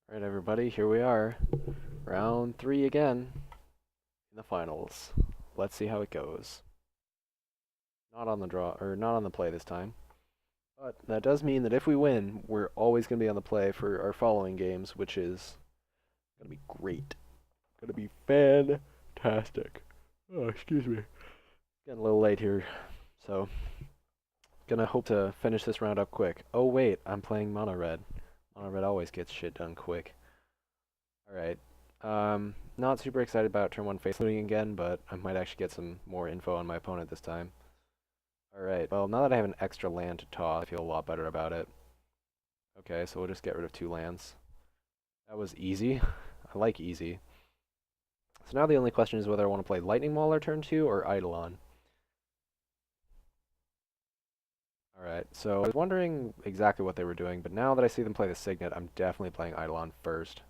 Alright, everybody, here we are. Round 3 again in the finals. Let's see how it goes. Not on the draw, or not on the play this time. But that does mean that if we win, we're always going to be on the play for our following games, which is going to be great. Going to be fantastic. Oh, excuse me. Getting a little late here, so gonna hope to finish this round up quick. Oh wait, I'm playing mono red. Mono red always gets shit done quick. Alright. Not super excited about turn 1 face looting again, but I might actually get some more info on my opponent this time. Alright, well, now that I have an extra land to toss, I feel a lot better about it. Okay, so we'll just get rid of 2 lands. That was easy. I like easy. So now the only question is whether I want to play Lightning Mauler turn 2 or Eidolon. Alright, so I was wondering exactly what they were doing, but now that I see them play the Signet, I'm definitely playing Eidolon first.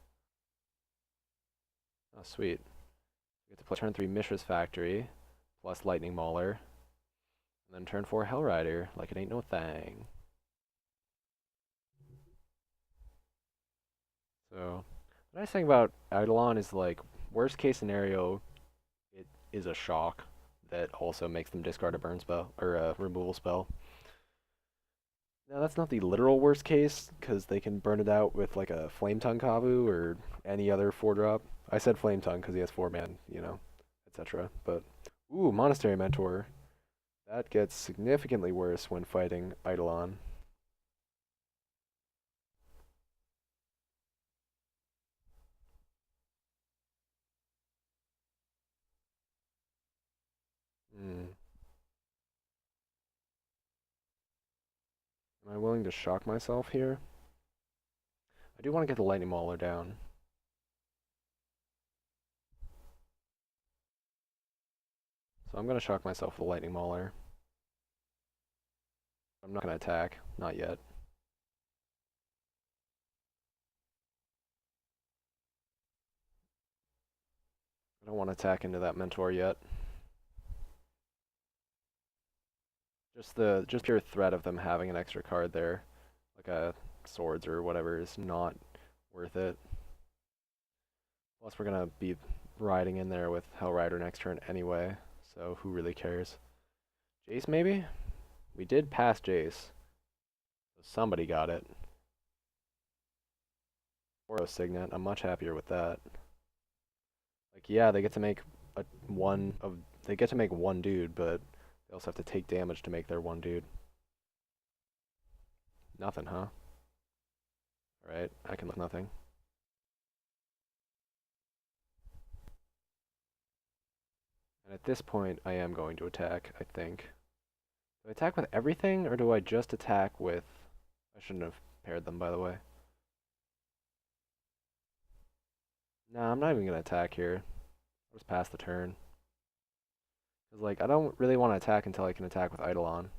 Oh, sweet. We get to play turn 3 Mishra's Factory, plus Lightning Mauler, and then turn 4 Hellrider, like it ain't no thing. So, the nice thing about Eidolon is, like, worst case scenario, it is a shock that also makes them discard a burn spell, or a removal spell. Now, that's not the literal worst case, because they can burn it out with, like, a Flame Tongue Kavu, or any other 4-drop. I said Flame Tongue because he has 4-man, you know, etc. But, ooh, Monastery Mentor. That gets significantly worse when fighting Eidolon. Hmm. Am I willing to shock myself here? I do want to get the Lightning Mauler down. So I'm going to shock myself with the Lightning Mauler. I'm not going to attack. Not yet. I don't want to attack into that Mentor yet. Just pure threat of them having an extra card there, like a Swords or whatever, is not worth it. Plus we're going to be riding in there with Hellrider next turn anyway, so who really cares? Jace maybe? We did pass Jace. So somebody got it. Or a Signet. I'm much happier with that. Like, yeah, they get to make they get to make one dude, but they also have to take damage to make their one dude. Nothing, huh? Alright, I can look nothing. And at this point, I am going to attack, I think. Do I attack with everything, or do I just attack with... I shouldn't have paired them, by the way. Nah, I'm not even going to attack here. I'll just pass the turn. Because, like, I don't really want to attack until I can attack with Eidolon.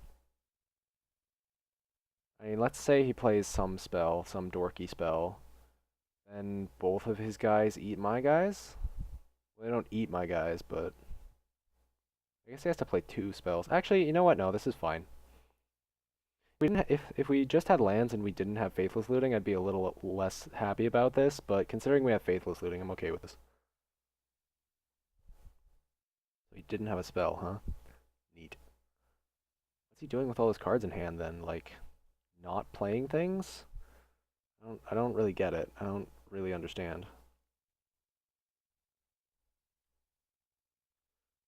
I mean, let's say he plays some spell, some dorky spell, then both of his guys eat my guys? Well, they don't eat my guys, but... I guess he has to play 2 spells. Actually, you know what? No, this is fine. If we just had lands and we didn't have Faithless Looting, I'd be a little less happy about this, but considering we have Faithless Looting, I'm okay with this. He didn't have a spell, huh? Neat. What's he doing with all his cards in hand then? Like, not playing things? I don't really get it. I don't really understand.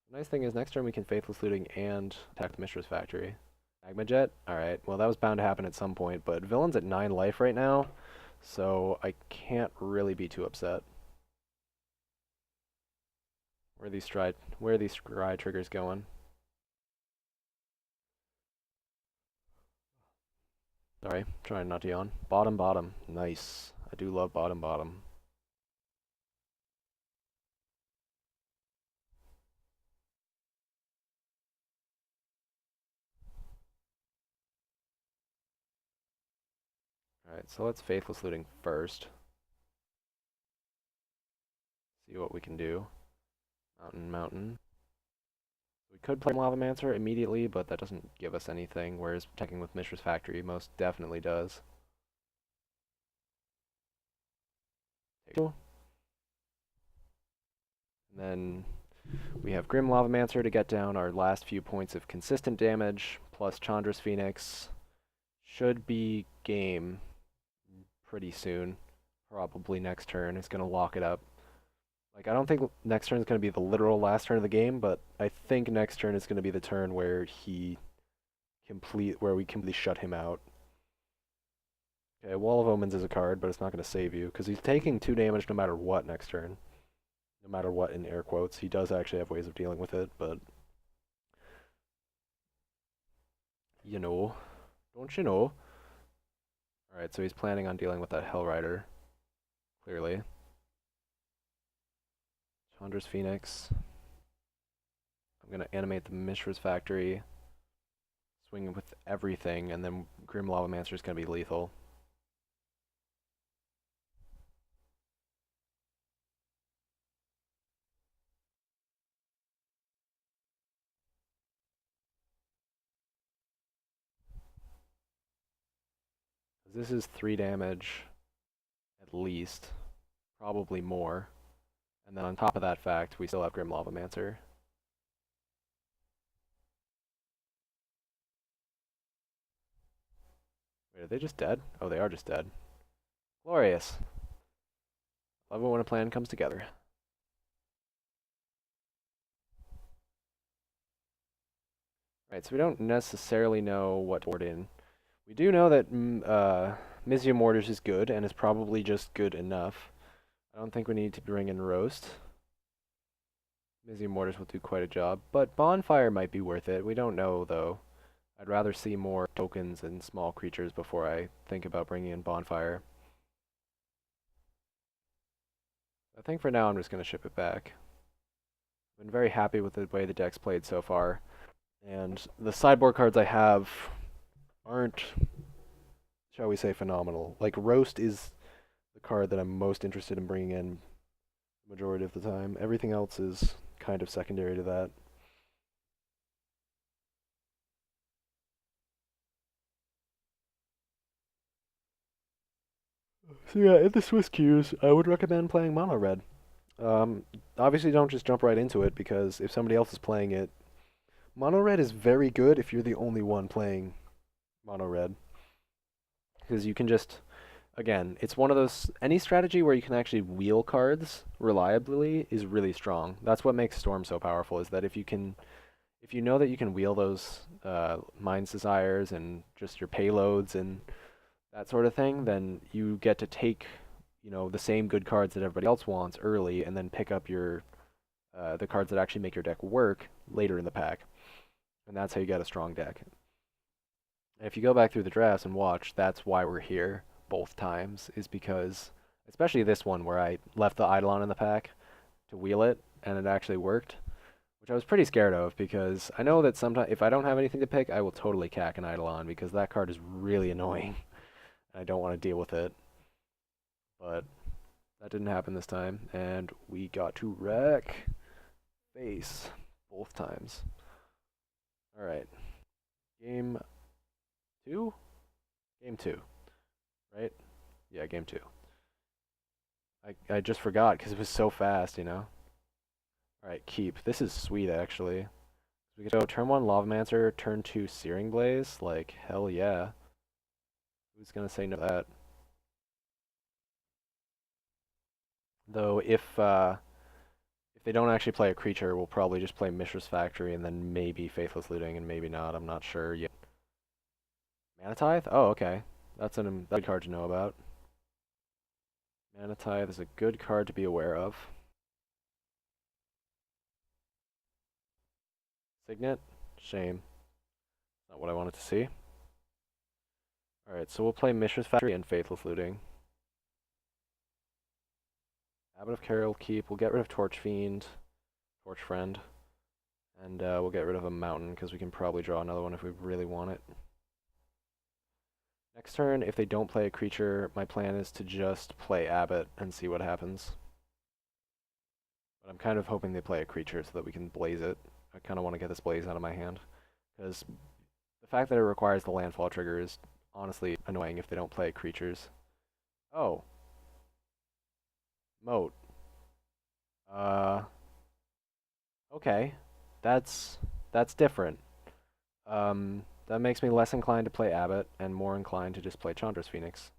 The nice thing is next turn we can Faithless Looting and attack the Mishra's Factory. Magma Jet? Alright, well that was bound to happen at some point, but Villain's at 9 life right now, so I can't really be too upset. Where are these scry triggers going? Sorry, trying not to yawn. Bottom, bottom. Nice. I do love bottom, bottom. Alright, so let's Faithless Looting first. See what we can do. Mountain, mountain. We could play Lavamancer immediately, but that doesn't give us anything, whereas attacking with Mishra's Factory most definitely does. And then we have Grim Lavamancer to get down our last few points of consistent damage, plus Chandra's Phoenix. Should be game pretty soon. Probably next turn is going to lock it up. Like, I don't think next turn is going to be the literal last turn of the game, but I think next turn is going to be the turn where we completely shut him out. Okay, Wall of Omens is a card, but it's not going to save you, because he's taking 2 damage no matter what next turn. No matter what, in air quotes. He does actually have ways of dealing with it, but... You know. Don't you know? Alright, so he's planning on dealing with that Hell Rider. Clearly. Chandra's Phoenix. I'm going to animate the Mishra's Factory. Swing with everything, and then Grim Lavamancer is going to be lethal. This is 3 damage, at least. Probably more. And then on top of that fact, we still have Grim Lavamancer. Wait, are they just dead? Oh, they are just dead. Glorious. Love it when a plan comes together. Right, so we don't necessarily know what to board in. We do know that Mizia Mortars is good, and is probably just good enough. I don't think we need to bring in Roast. Mizia Mortars will do quite a job, but Bonfire might be worth it. We don't know, though. I'd rather see more tokens and small creatures before I think about bringing in Bonfire. I think for now I'm just going to ship it back. I've been very happy with the way the deck's played so far. And the sideboard cards I have aren't, shall we say, phenomenal. Like, Roast is the card that I'm most interested in bringing in the majority of the time. Everything else is kind of secondary to that. So yeah, in the Swiss queues, I would recommend playing Mono Red. Obviously don't just jump right into it, because if somebody else is playing it, Mono Red is very good if you're the only one playing Mono Red. Because you can just, again, it's one of those, any strategy where you can actually wheel cards reliably is really strong. That's what makes Storm so powerful, is that if you know that you can wheel those Mind's Desires and just your payloads and that sort of thing, then you get to take, the same good cards that everybody else wants early, and then pick up your the cards that actually make your deck work later in the pack. And that's how you get a strong deck. And if you go back through the drafts and watch, that's why we're here both times, is because, especially this one where I left the Eidolon in the pack to wheel it, and it actually worked, which I was pretty scared of, because I know that sometimes if I don't have anything to pick, I will totally cack an Eidolon, because that card is really annoying. I don't want to deal with it. But that didn't happen this time, and we got to wreck face both times. Alright. Game 2? Game 2. Right? Yeah, game 2. I just forgot because it was so fast, Alright, keep. This is sweet, actually. We could go turn 1 Lavamancer, turn 2 Searing Blaze. Like, hell yeah. Who's gonna say no to that? Though, if they don't actually play a creature, we'll probably just play Mishra's Factory and then maybe Faithless Looting and maybe not. I'm not sure yet. Mana Tithe? Oh, okay. That's a good card to know about. Mana Tithe is a good card to be aware of. Signet? Shame. Not what I wanted to see. Alright, so we'll play Mishra's Factory and Faithless Looting. Abbot of Carol keep. We'll get rid of Torch Fiend, Torch Friend, and we'll get rid of a Mountain, because we can probably draw another one if we really want it. Next turn, if they don't play a creature, my plan is to just play Abbot and see what happens. But I'm kind of hoping they play a creature so that we can blaze it. I kind of want to get this blaze out of my hand, because the fact that it requires the landfall trigger is honestly annoying if they don't play creatures. Oh. Moat. Uh, okay. That's that's different. That makes me less inclined to play Abbott and more inclined to just play Chandra's Phoenix.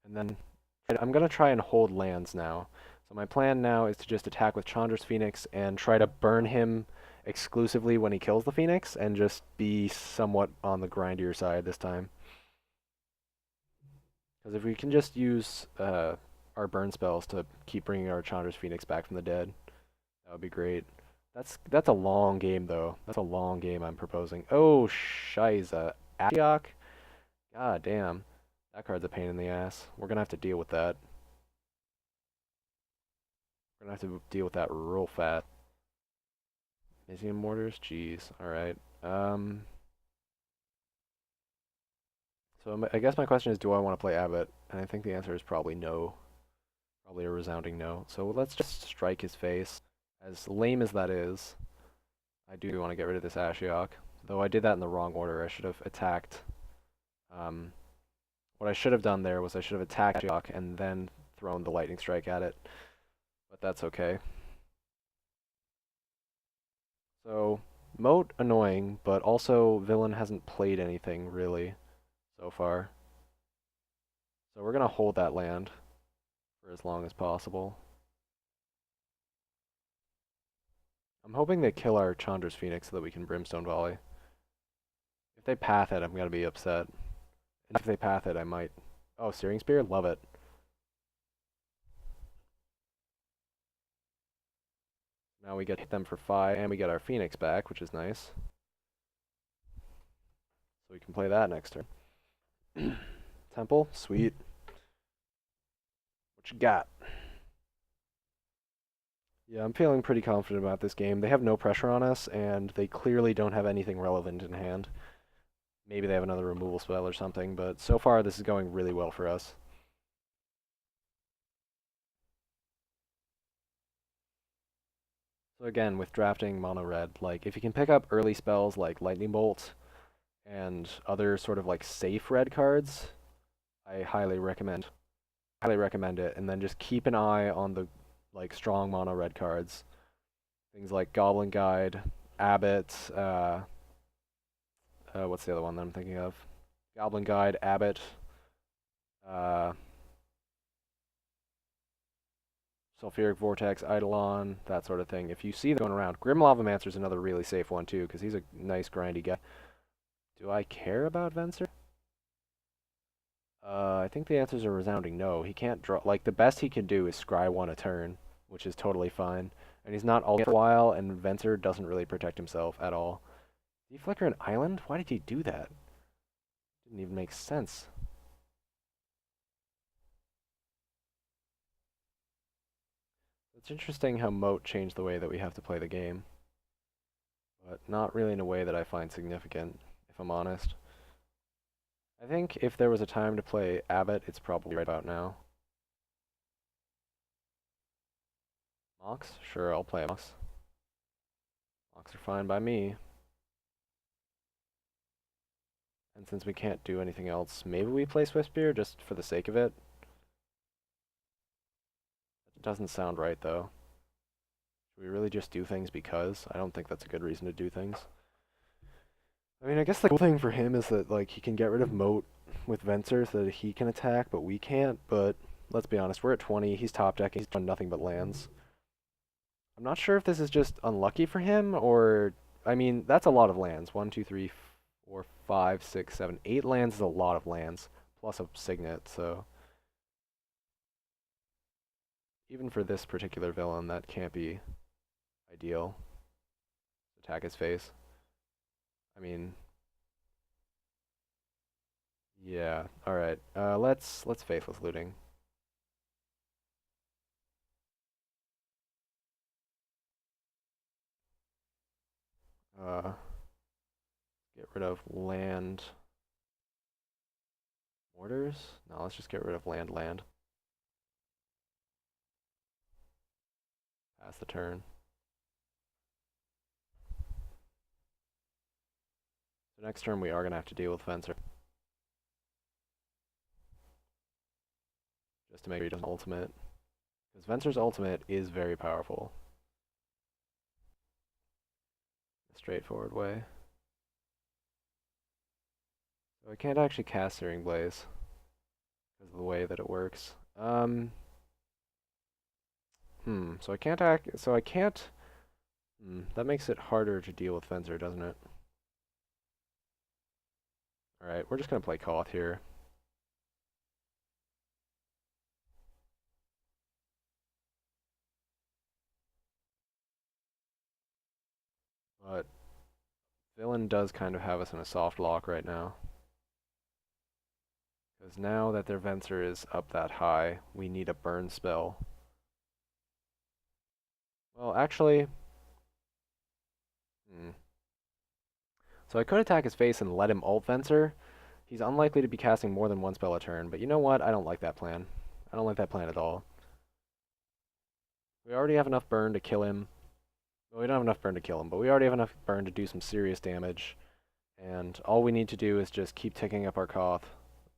And then I'm going to try and hold lands now. So my plan now is to just attack with Chandra's Phoenix and try to burn him exclusively when he kills the Phoenix and just be somewhat on the grindier side this time. Because if we can just use our burn spells to keep bringing our Chandra's Phoenix back from the dead, that would be great. That's a long game, though. That's a long game I'm proposing. Oh, Shiza. Ashiok? God damn. That card's a pain in the ass. We're gonna have to deal with that. We're gonna have to deal with that real fast. Museum Mortars? Jeez. Alright. So I guess my question is, do I want to play Abbott? And I think the answer is probably no. Probably a resounding no. So let's just strike his face. As lame as that is, I do want to get rid of this Ashiok. Though I did that in the wrong order. I should have attacked. What I should have done there was I should have attacked Ashiok and then thrown the lightning strike at it. But that's okay. So, Moat annoying, but also villain hasn't played anything really so far. So we're gonna hold that land for as long as possible. I'm hoping they kill our Chandra's Phoenix so that we can Brimstone Volley. If they path it, I'm gonna be upset. And if they path it, I might... Oh, Searing Spear? Love it. Now we get them for 5, and we get our Phoenix back, which is nice. So we can play that next turn. Temple? Sweet. What you got? Yeah, I'm feeling pretty confident about this game. They have no pressure on us, and they clearly don't have anything relevant in hand. Maybe they have another removal spell or something, but so far this is going really well for us. So again, with drafting mono red, like if you can pick up early spells like Lightning Bolt and other sort of like safe red cards, I highly recommend it, and then just keep an eye on the like strong mono red cards. Things like Goblin Guide, Abbott, what's the other one that I'm thinking of? Goblin Guide, Abbott, Sulfuric Vortex, Eidolon, that sort of thing. If you see them going around, Grim Lavamancer is another really safe one too, because he's a nice grindy guy. Do I care about Venser? I think the answer is a resounding no. He can't draw. Like, the best he can do is scry one a turn, which is totally fine. And he's not all for a while, and Venser doesn't really protect himself at all. Did he flicker an island? Why did he do that? Didn't even make sense. It's interesting how Moat changed the way that we have to play the game. But not really in a way that I find significant, if I'm honest. I think if there was a time to play Abbott, it's probably right about now. Mox? Sure, I'll play Mox. Mox are fine by me. And since we can't do anything else, maybe we play Swiftspear just for the sake of it. It doesn't sound right, though. Should we really just do things because? I don't think that's a good reason to do things. I mean, I guess the cool thing for him is that, like, he can get rid of Moat with Venser so that he can attack, but we can't. But let's be honest, we're at 20, he's top decking, he's done nothing but lands. I'm not sure if this is just unlucky for him, or... I mean, that's a lot of lands. 1, 2, 3, 4, 5, 6, 7, 8 lands is a lot of lands, plus a Signet, so... Even for this particular villain, that can't be ideal. Attack his face. I mean... Yeah, alright. Let's Faithless Looting. Get rid of land... Mortars? No, let's just get rid of land. Pass the turn. So next turn we are going to have to deal with Fencer. just to make sure he doesn't ultimate. Because Venser's ultimate is very powerful. A straightforward way. So I can't actually cast Searing Blaze because of the way that it works. So I can't that makes it harder to deal with Venser, doesn't it? Alright, we're just gonna play Koth here. But Villain does kind of have us in a soft lock right now. Because now that their Venser is up that high, we need a burn spell. Well, actually... So I could attack his face and let him ult Venser. He's unlikely to be casting more than one spell a turn, but you know what? I don't like that plan. I don't like that plan at all. We already have enough burn to kill him. Well, we don't have enough burn to kill him, but we already have enough burn to do some serious damage. And all we need to do is just keep ticking up our Koth.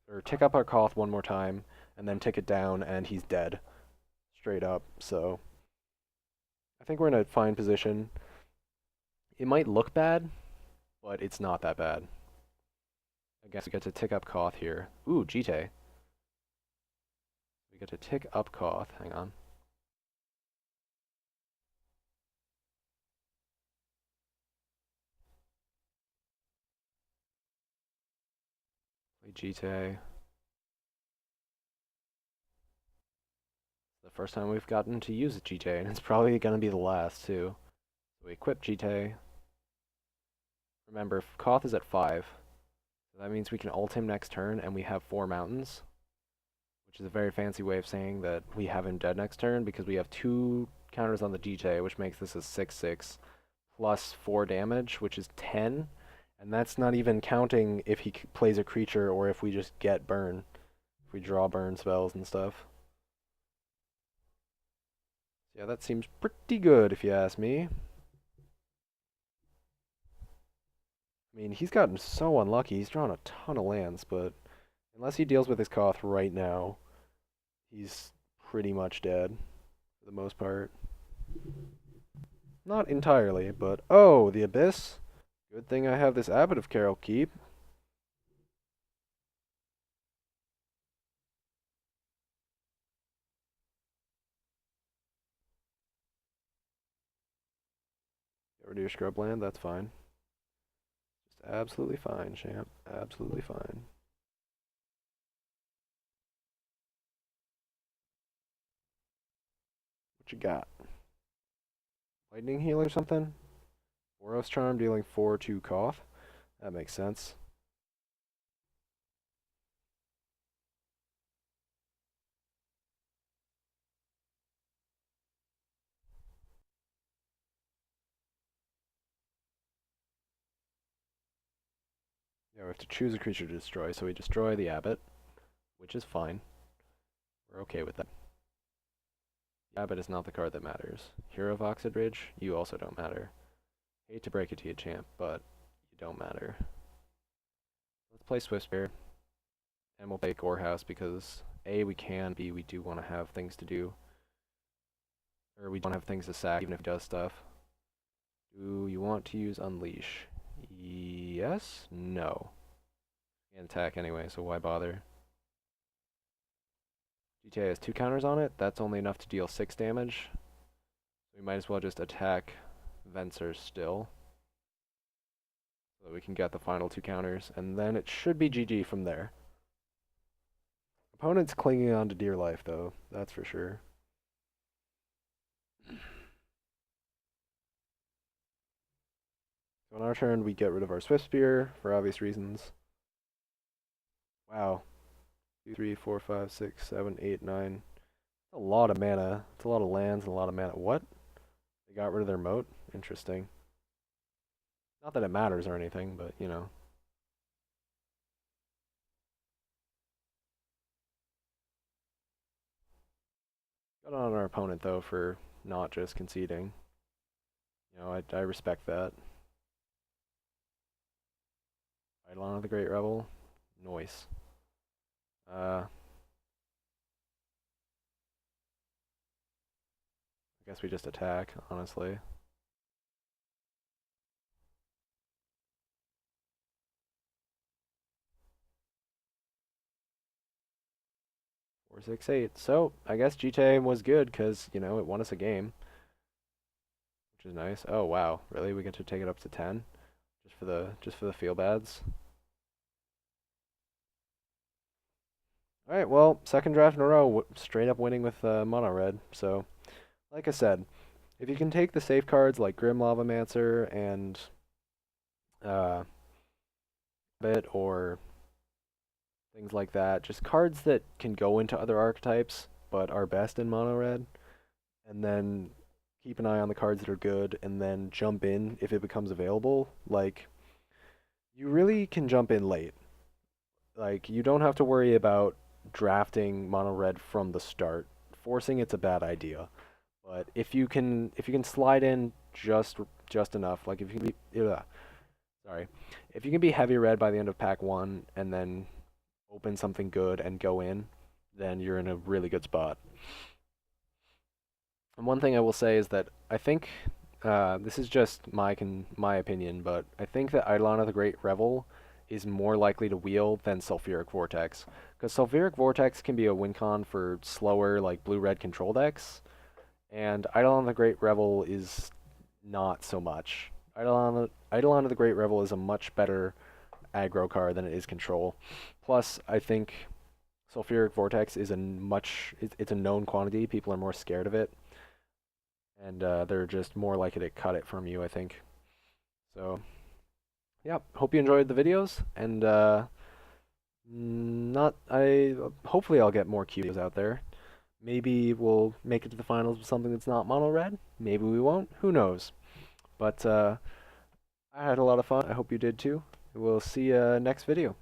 Or tick up our Koth one more time, and then tick it down, and he's dead. Straight up, so... I think we're in a fine position. It might look bad, but it's not that bad. I guess we get to tick up Koth here. Ooh, Jite. We get to tick up Koth. Hang on. Play Jite. The first time we've gotten to use Jite, and it's probably going to be the last, too. So we equip Jite. Remember, Koth is at 5. So that means we can ult him next turn, and we have 4 mountains. Which is a very fancy way of saying that we have him dead next turn, because we have 2 counters on the Jite, which makes this a 6/6, plus 4 damage, which is 10. And that's not even counting if he plays a creature, or if we just get burn. If we draw burn spells and stuff. Yeah, that seems pretty good, if you ask me. I mean, he's gotten so unlucky. He's drawn a ton of lands, but unless he deals with his Koth right now, he's pretty much dead, for the most part. Not entirely, but... Oh, the Abyss? Good thing I have this Abbot of Carol Keep. Get rid of your scrubland, that's fine. Just absolutely fine, champ. Absolutely fine. What you got? Lightning Heal or something? Boros Charm dealing 4 to Koth? That makes sense. Yeah, we have to choose a creature to destroy, so we destroy the Abbot, which is fine. We're okay with that. The Abbot is not the card that matters. Hero of Oxid Ridge, you also don't matter. Hate to break it to you, champ, but you don't matter. Let's play Swiftspear, and we'll play Gorehouse because A, we can, B, we do want to have things to do. Or we don't have things to sack, even if he does stuff. Do you want to use Unleash? Yes? No. Can't attack anyway, so why bother? GTA has 2 counters on it. That's only enough to deal 6 damage. We might as well just attack Venser still. So that we can get the final 2 counters. And then it should be GG from there. Opponent's clinging on to dear life, though. That's for sure. So on our turn, we get rid of our Swiftspear for obvious reasons. Wow. 2, 3, 4, 5, 6, 7, 8, 9. A lot of mana. It's a lot of lands and a lot of mana. What? They got rid of their moat? Interesting. Not that it matters or anything, but, you know. Got on our opponent, though, for not just conceding. You know, I respect that. Eidolon of the Great Rebel. Noise. I guess we just attack, honestly. Four, six, eight. So I guess GTA was good because you know it won us a game, which is nice. Oh wow, really? We get to take it up to 10 just for the feel bads. All right, well, second draft in a row, straight up winning with mono red. So, like I said, if you can take the safe cards like Grim Lavamancer and uh, Bit or things like that, just cards that can go into other archetypes but are best in mono red, and then keep an eye on the cards that are good, and then jump in if it becomes available. Like, you really can jump in late. Like, you don't have to worry about drafting mono red from the start. Forcing it's a bad idea. But if you can slide in just enough, like if you can be sorry, if you can be heavy red by the end of pack one and then open something good and go in, then you're in a really good spot. And one thing I will say is that I think this is just my opinion, but I think that Eidolon of the Great Revel is more likely to wheel than Sulfuric Vortex, because Sulfuric Vortex can be a win con for slower like blue-red control decks, and Eidolon of the Great Revel is not so much. Eidolon of the Great Revel is a much better aggro card than it is control. Plus, I think Sulfuric Vortex is it's a known quantity. People are more scared of it, and they're just more likely to cut it from you, I think. So, yeah, hope you enjoyed the videos, and not I hopefully I'll get more Qs out there. Maybe we'll make it to the finals with something that's not mono red. Maybe we won't. Who knows? But I had a lot of fun. I hope you did too. We'll see you next video.